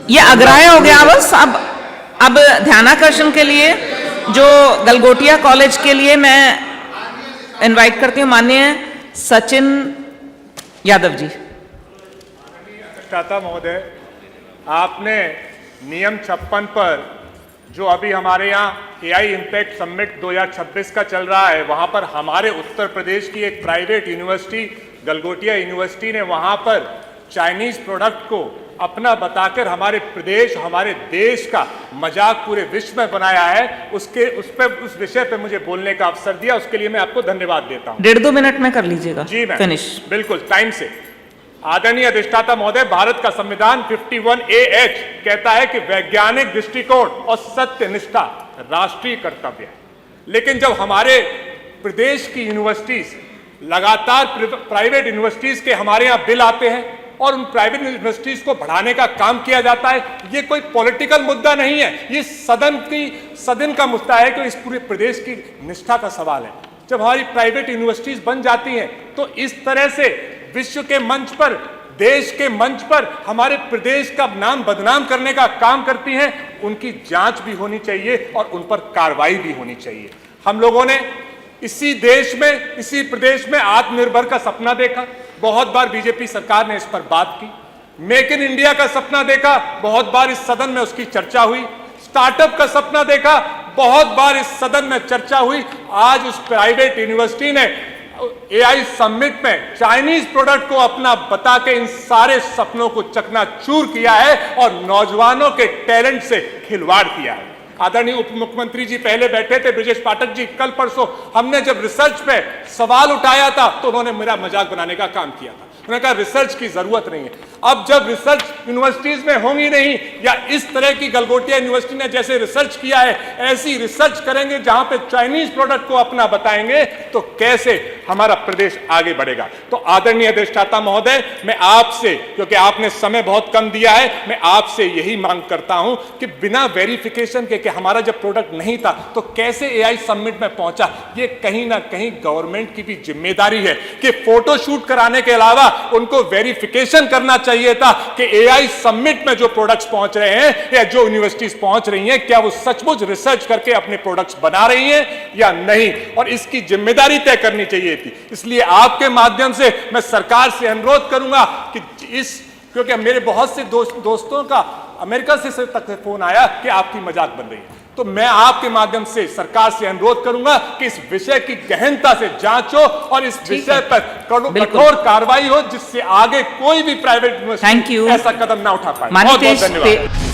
ये अग्राह्य हो गया बस। अब ध्यानाकर्षण के लिए जो गलगोटिया कॉलेज के लिए मैं इनवाइट करती हूँ माननीय सचिन यादव जी। अधिष्ठाता महोदय, आपने नियम 56 पर जो अभी हमारे यहाँ एआई इम्पैक्ट समिट 2026 का चल रहा है, वहाँ पर हमारे उत्तर प्रदेश की एक प्राइवेट यूनिवर्सिटी गलगोटिया यूनिवर्सिटी ने वहाँ पर चाइनीज प्रोडक्ट को अपना बताकर हमारे प्रदेश, हमारे देश का मजाक पूरे विश्व में बनाया है। उस विषय पे मुझे बोलने का अवसर दिया, उसके लिए मैं आपको धन्यवाद देता हूँ। 1.5-2 मिनट में कर लीजिएगा। जी मैम, फिनिश। बिल्कुल टाइम से। आदरणीय अधिष्ठाता महोदय, भारत का संविधान 51AH कहता है कि वैज्ञानिक दृष्टिकोण और सत्य निष्ठा राष्ट्रीय कर्तव्य है। लेकिन जब हमारे प्रदेश की यूनिवर्सिटीज लगातार प्राइवेट यूनिवर्सिटीज के हमारे यहाँ बिल आते हैं और उन प्राइवेट यूनिवर्सिटीज को बढ़ाने का काम किया जाता है, ये कोई पॉलिटिकल मुद्दा नहीं है, ये सदन का मुद्दा है कि इस पूरे प्रदेश की निष्ठा का सवाल है। जब हमारी प्राइवेट यूनिवर्सिटीज बन जाती हैं तो इस तरह से विश्व के मंच पर, देश के मंच पर हमारे प्रदेश का नाम बदनाम करने का काम करती हैं, उनकी जांच भी होनी चाहिए और उन पर कार्रवाई भी होनी चाहिए। हम लोगों ने इसी देश में, इसी प्रदेश में आत्मनिर्भर का सपना देखा, बहुत बार बीजेपी सरकार ने इस पर बात की। मेक इन इंडिया का सपना देखा, बहुत बार इस सदन में उसकी चर्चा हुई। स्टार्टअप का सपना देखा, बहुत बार इस सदन में चर्चा हुई। आज उस प्राइवेट यूनिवर्सिटी ने एआई समिट में चाइनीज प्रोडक्ट को अपना बता के इन सारे सपनों को चकनाचूर किया है और नौजवानों के टैलेंट से खिलवाड़ किया है। आदरणीय उप मुख्यमंत्री जी पहले बैठे थे, ब्रजेश पाठक जी, कल परसों हमने जब रिसर्च पे सवाल उठाया था तो उन्होंने मेरा मजाक बनाने का काम किया था। उन्होंने कहा रिसर्च की जरूरत नहीं है। अब जब रिसर्च यूनिवर्सिटीज में होंगी नहीं, या इस तरह की गलगोटिया यूनिवर्सिटी ने जैसे रिसर्च किया है ऐसी रिसर्च करेंगे जहां पे चाइनीज प्रोडक्ट को अपना बताएंगे, तो कैसे हमारा प्रदेश आगे बढ़ेगा। तो आदरणीय अधिष्ठाता महोदय, मैं आपसे, क्योंकि आपने समय बहुत कम दिया है, मैं आपसे यही मांग करता हूं कि बिना वेरिफिकेशन के कि हमारा जब प्रोडक्ट नहीं था तो कैसे एआई समिट में पहुंचा, ये कहीं ना कहीं गवर्नमेंट की भी जिम्मेदारी है कि फोटो शूट कराने के अलावा उनको वेरिफिकेशन करना चाहिए था कि एआई समिट में जो प्रोडक्ट्स पहुंच रहे हैं या जो यूनिवर्सिटीज पहुंच रही हैं, क्या वो सचमुच रिसर्च करके अपने प्रोडक्ट्स बना रही हैं या नहीं, और इसकी जिम्मेदारी तय करनी चाहिए थी। इसलिए आपके माध्यम से मैं सरकार से अनुरोध करूंगा कि क्योंकि मेरे बहुत से दोस्तों का अमेरिका से तक फोन आया कि आपकी मजाक बन रही है, तो मैं आपके माध्यम से सरकार से अनुरोध करूंगा कि इस विषय की गहनता से जांच हो और इस विषय पर कठोर कार्रवाई हो, जिससे आगे कोई भी प्राइवेट यूनिवर्सिटी ऐसा कदम ना उठा पाए। बहुत बहुत धन्यवाद।